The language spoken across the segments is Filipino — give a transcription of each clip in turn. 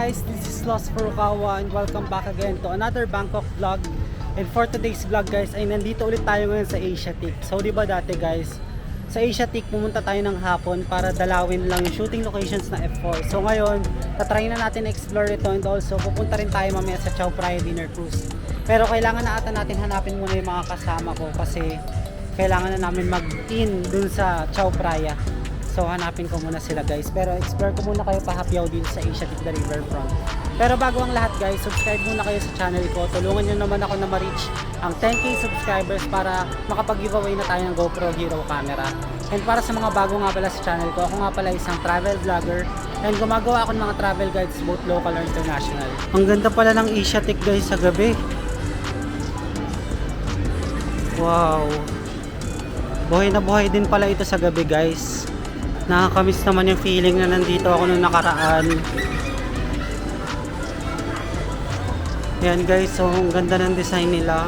guys, this is Lost for Rukawa and welcome back again to another Bangkok vlog. And for today's vlog guys, ay nandito ulit tayo ngayon sa Asiatique. So di ba dati guys, sa Asiatique pumunta tayo ng hapon para dalawin lang yung shooting locations na F4. So ngayon, tatry na natin explore ito and also pupunta rin tayo mamaya sa Chao Phraya Dinner Cruise. Pero kailangan na ata natin hanapin muna yung mga kasama ko kasi kailangan na namin mag-in dun sa Chao Phraya. So hanapin ko muna sila guys. Pero explore ko muna kayo pahapyaw dito sa Asiatique the Riverfront. Pero bago ang lahat guys, subscribe muna kayo sa channel ko. Tulungan nyo naman ako na ma-reach ang 10k subscribers para makapag-giveaway na tayo ng GoPro Hero camera. And para sa mga bago nga pala sa channel ko, ako nga pala isang travel vlogger and gumagawa ako ng mga travel guides both local or international. Ang ganda pala ng Asiatique guys sa gabi. Wow. Buhay na buhay din pala ito sa gabi guys. Nakakamiss naman yung feeling na nandito ako nung nakaraan. Ayan guys, so ang ganda ng design nila.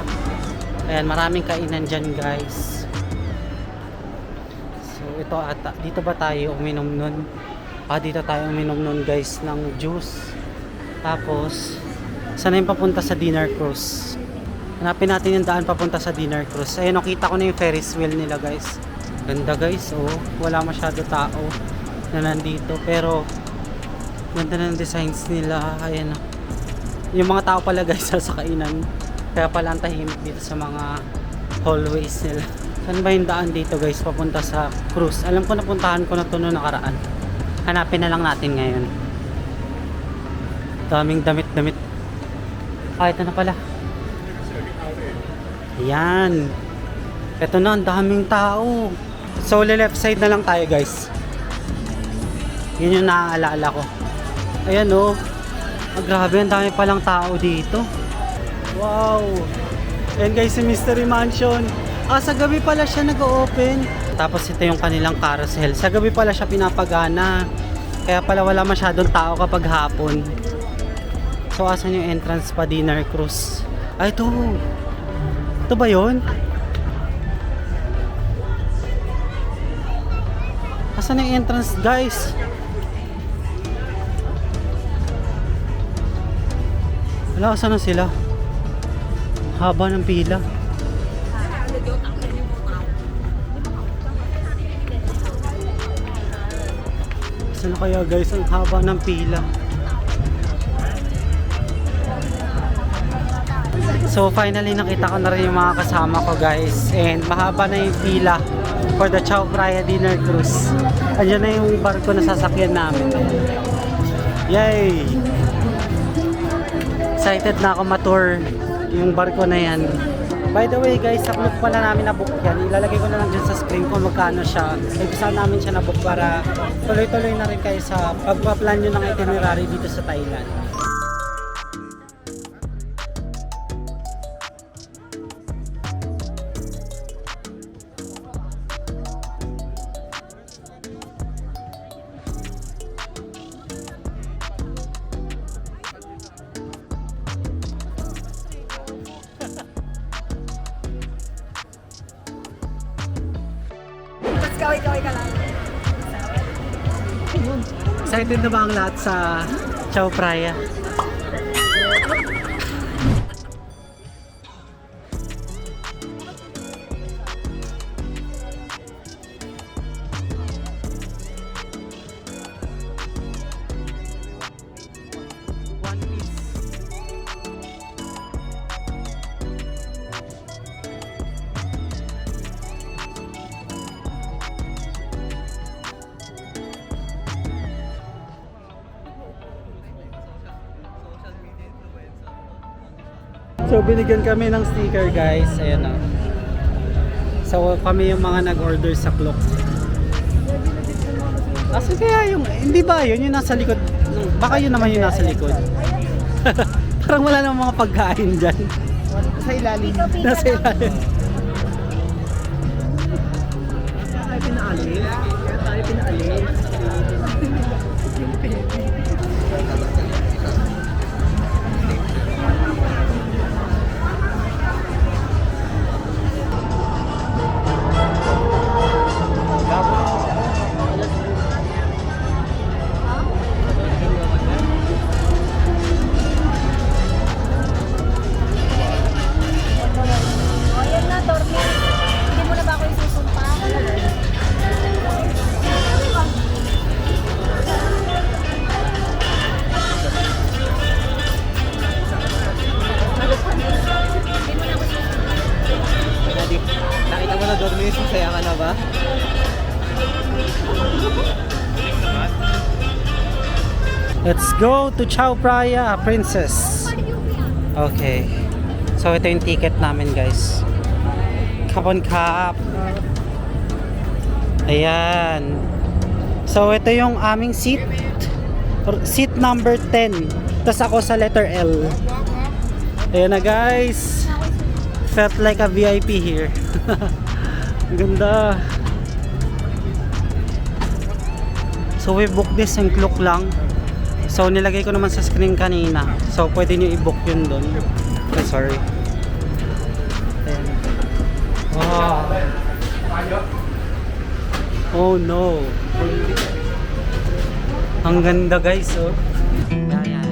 Ayan, maraming kainan dyan guys. So ito ata, dito ba tayo uminom nun? Dito tayo uminom nun guys ng juice. Tapos, saan yung papunta sa Dinner Cruise? Hanapin natin yung daan papunta sa Dinner Cruise. Ayan, nakita ko na yung Ferris wheel nila guys. Ganda guys, oh, wala masyado tao na nandito pero ganda ng designs nila. Ayan, yung mga tao pala guys sa kainan, kaya pala ang tahimik dito sa mga hallways nila. Saan ba yung daan dito guys papunta sa cruise? Alam ko napuntahan ko na ito noong nakaraan. Hanapin na lang natin ngayon. Daming damit-damit. Ito na pala. Ayan, ito na, ang daming tao. So left side na lang tayo guys. Yun yung naaalala ko. Ayan oh, grabe, ang dami palang tao dito. Wow. Ayan guys, si Mystery Mansion. Sa gabi pala siya nag-open. Tapos ito yung kanilang carousel. Sa gabi pala siya pinapagana. Kaya pala wala masyadong tao kapag hapon. So asan yung entrance pa Dinner Cruise? Ito. Ito ba yun? Asan yung entrance guys? Wala, asan na sila? Haba ng pila. Asan na kaya guys? Ang haba ng pila. So finally nakita ko na rin yung mga kasama ko guys. And mahaba na yung pila for the Chao Phraya Dinner Cruise. Andiyan na yung barko na sasakyan namin. Yay! Excited na ako ma-tour yung barko na yan. By the way guys, sa Klook pala namin na-book yan. Ilalagay ko na lang dyan sa screen kung magkano siya. Saan namin siya na-book para tuloy-tuloy na rin kayo sa pagpa-plan nyo ng itinerary dito sa Thailand. Kaway-kaway ka lang. Excited na ba ang lahat sa Chao Phraya? So binigyan kami ng sticker guys. Ayan na. So kami yung mga nag-order sa Klook. Asa kaya yung, hindi ba yun yung nasa likod? Baka yun naman yung nasa likod. Parang wala namang mga pagkain dyan. Nasa ilalim. Nasa ilalim. Tayo pinaalis. Tayo pinaalis. Let's go to Chao Phraya, Princess. Okay. So ito yung ticket namin, guys. Kapon Kap. Ayan. So ito yung aming seat. Seat number 10. Tapos ako sa letter L. Ayan na, guys. Felt like a VIP here. Ganda. So we booked this in Klook lang. So nilagay ko naman sa screen kanina. So pwede nyo i-book yun doon. Oh, sorry. Ayan. Wow. Oh no. Ang ganda, guys, oh. Yan, yan.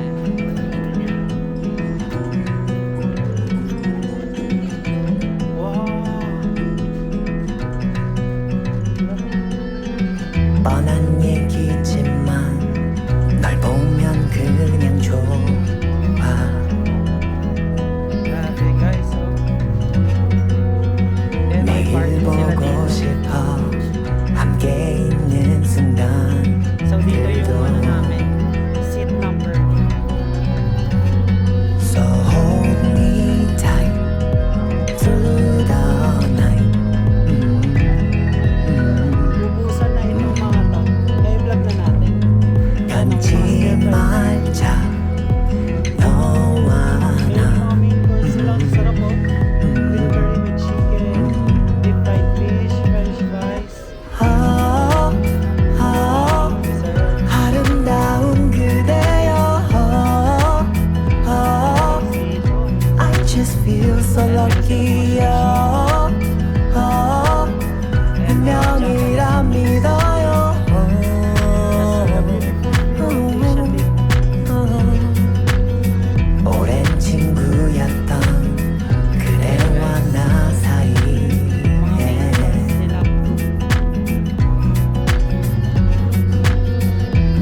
Wow. 뻔한 얘기지만 널 보면 그냥 좋아 Grabe, guys, oh. Yan, may party 매일 sila 보고 dito. 싶어 함께 있는 순간 So dito yung ano namin, seat number. So hold me tight through the night Bubusan na itong mga to. Kaya vlog na natin. 변치 말자 너와 May 나 mga main course sila. Ang sarap, oh. Green curry with chicken, deep fried fish, french fries. oh, oh, Dessert. 아름다운 그대여 oh, oh, I just feel so lucky oh, oh, 운명이라 믿어요 오랜 친구였던 그대와 나 사이에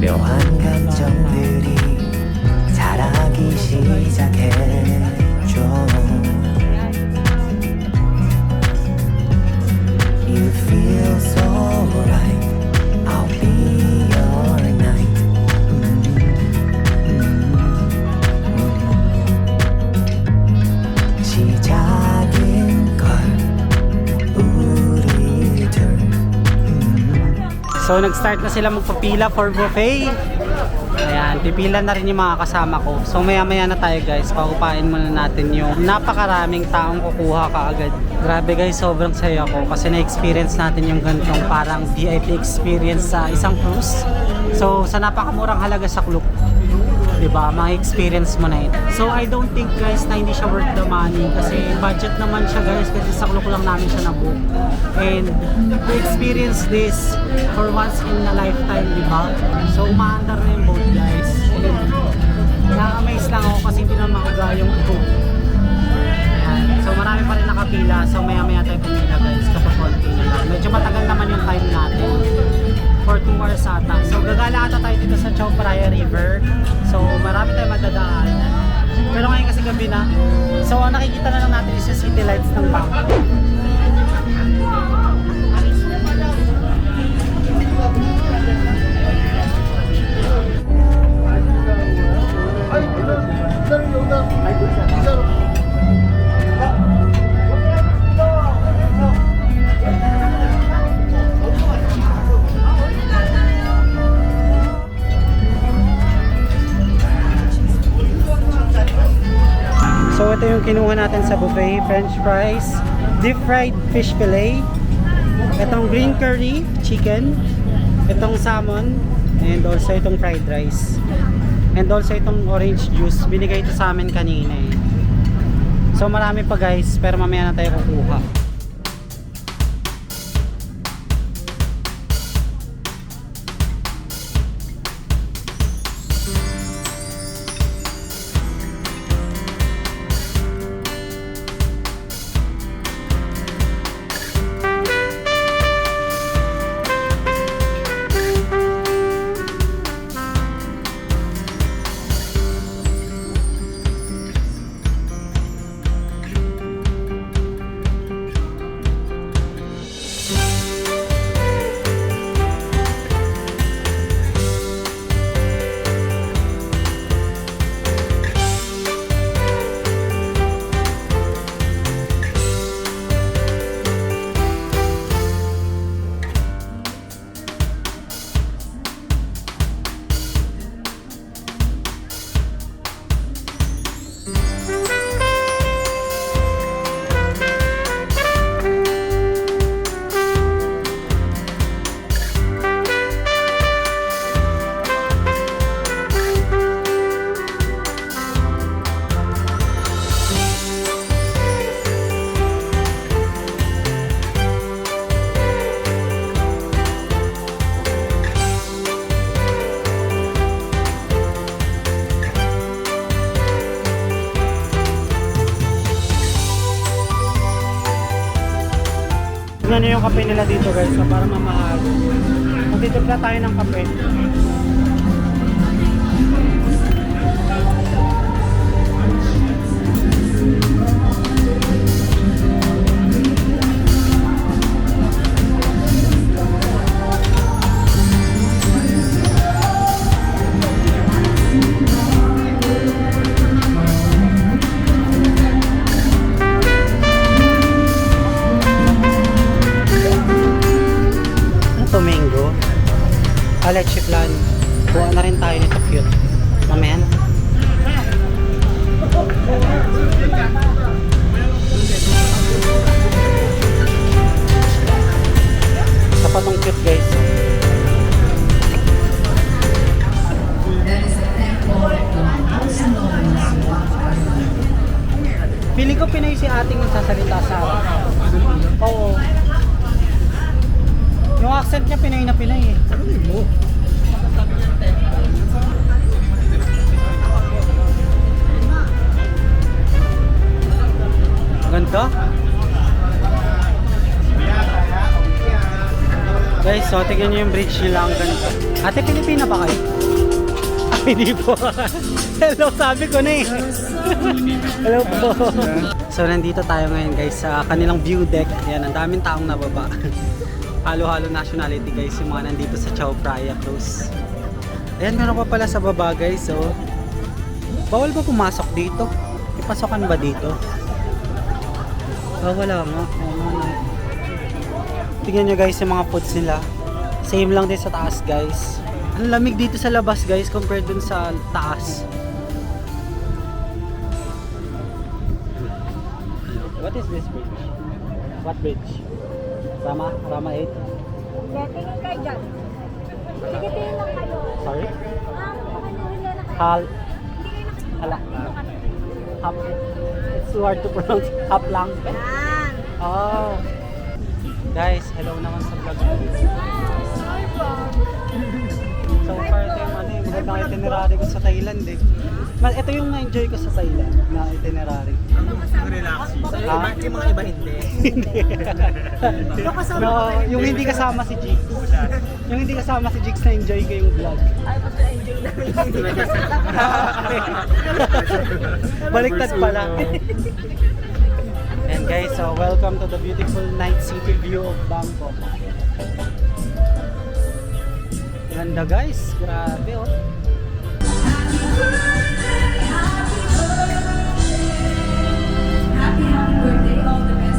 묘한 감정들이 자라기 시작했죠 You feel so right I'll be your night 시작인 걸 우리 둘 So nag-start na sila magpapila for buffet. Ayan, pipila na rin yung mga kasama ko. So maya maya na tayo, guys. Pakupain muna natin yung napakaraming taong kukuha kaagad. Grabe, guys, sobrang saya ko kasi na-experience natin yung ganitong parang VIP experience sa isang cruise. So sa napakamurang halaga sa Klook, diba, ma-experience mo na ito. So I don't think, guys, na hindi siya worth the money kasi budget naman siya, guys, kasi sa Klook lang namin siya na-book. And to experience this for once in a lifetime, diba? So umaandar na yung boat, guys. And na-amaze lang ako kasi hindi naman makaga yung boat. Ayan. So marami pa rin nakapila. So maya maya tayo pumila, guys, kapag konti na lang. Medyo matagal naman yung time natin. For 2 hours ata. So gagala ata tayo dito sa Chao Phraya River. So marami tayong madadaan. Pero ngayon kasi gabi na. So ang nakikita na lang natin is yung city lights ng Bangkok. So ito yung kinuha natin sa buffet, french fries, deep fried fish fillet, itong green curry chicken, itong salmon, and also itong fried rice. And also itong orange juice, binigay ito sa amin kanina eh. So marami pa, guys, pero mamaya na tayo kukuha. Tignan nyo yung kape nila dito guys, so para mamahal. Magtitimpla tayo ng kape. Ano to, mango? Leche plan. Buwan na rin tayo nito, cute. Mamaya na. Sapat tong cute guys. Feeling ko Pinoy si ating nagsasalita sa Oo. Yung accent niya Pinoy na Pinoy eh. Ganda. Guys, so tignan nyo yung bridge nila ang ganda. Ate, Pilipina ba kayo? Ay, hindi po. Hello, sabi ko na eh. Hello po. So, nandito tayo ngayon guys sa kanilang view deck. Yan, ang daming taong nababa. Halo-halo nationality guys, yung mga nandito sa Chao Phraya Cruise. Ayan, meron pa pala sa baba guys. So, bawal ba pumasok dito? Ipasokan ba dito? Wala nga. Tingnan nyo guys yung mga foods nila. Same lang din sa taas guys. Ang lamig dito sa labas guys compared dun sa taas. What is this bridge? What bridge? Rama 8? Tingin kayo dyan. Sige, tingin lang kayo. Sorry? Hindi Hal. Hala. Hap. It's too hard to pronounce. Hap lang. Yan. Oh. Guys, hello naman sa vlog. So far ito yung magandang itinerary ko sa Thailand eh. Ito yung na-enjoy ko sa Thailand na itinerary. Relax. Yung mga iba hindi. Hindi. No, yung hindi kasama si Jigs. Yung hindi kasama si Jigs na enjoy ko yung vlog. Ay, mas na-enjoy namin. Baliktad pala. And guys, so welcome to the beautiful night city view of Bangkok. Ganda guys, grabe oh.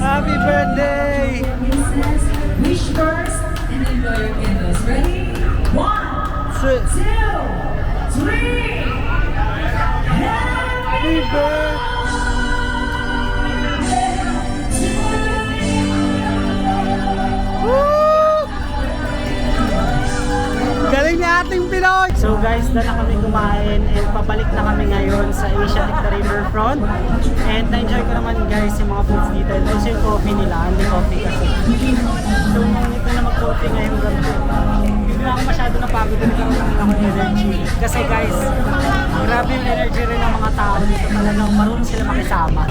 Happy birthday! Wish first and then blow your candles. Ready? 1, 2, 3. Happy birthday! Galing ni ating Pinoy! So guys, na kami kumain and pabalik na kami ngayon sa Asiatic the Riverfront. And na-enjoy ko naman guys yung mga foods dito. And also yung coffee nila, hindi coffee kasi. So ngunit na mag-coffee ngayong gabi. Hindi na ako masyado napagod na nagkaroon ako ng energy. Kasi guys, grabe yung energy rin ng mga tao dito. Talagang marunong sila makisama.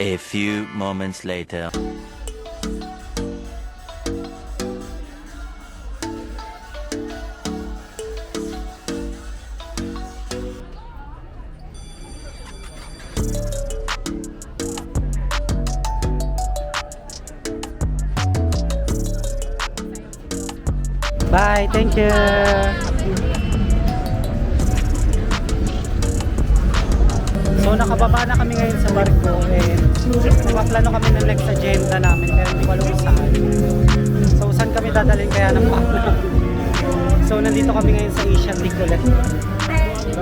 A few moments later. Bye, thank you. So nakababa na kami ngayon sa barko and nakaplano kami ng next agenda namin pero hindi ko alam kung saan. So saan kami dadalhin kaya ng pakla. So nandito kami ngayon sa Asiatic ulit.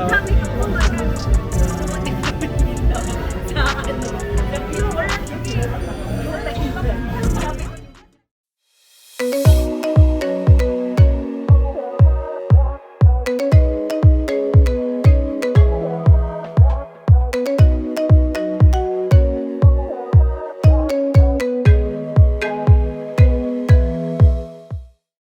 Kami po sa ano, sa viewer.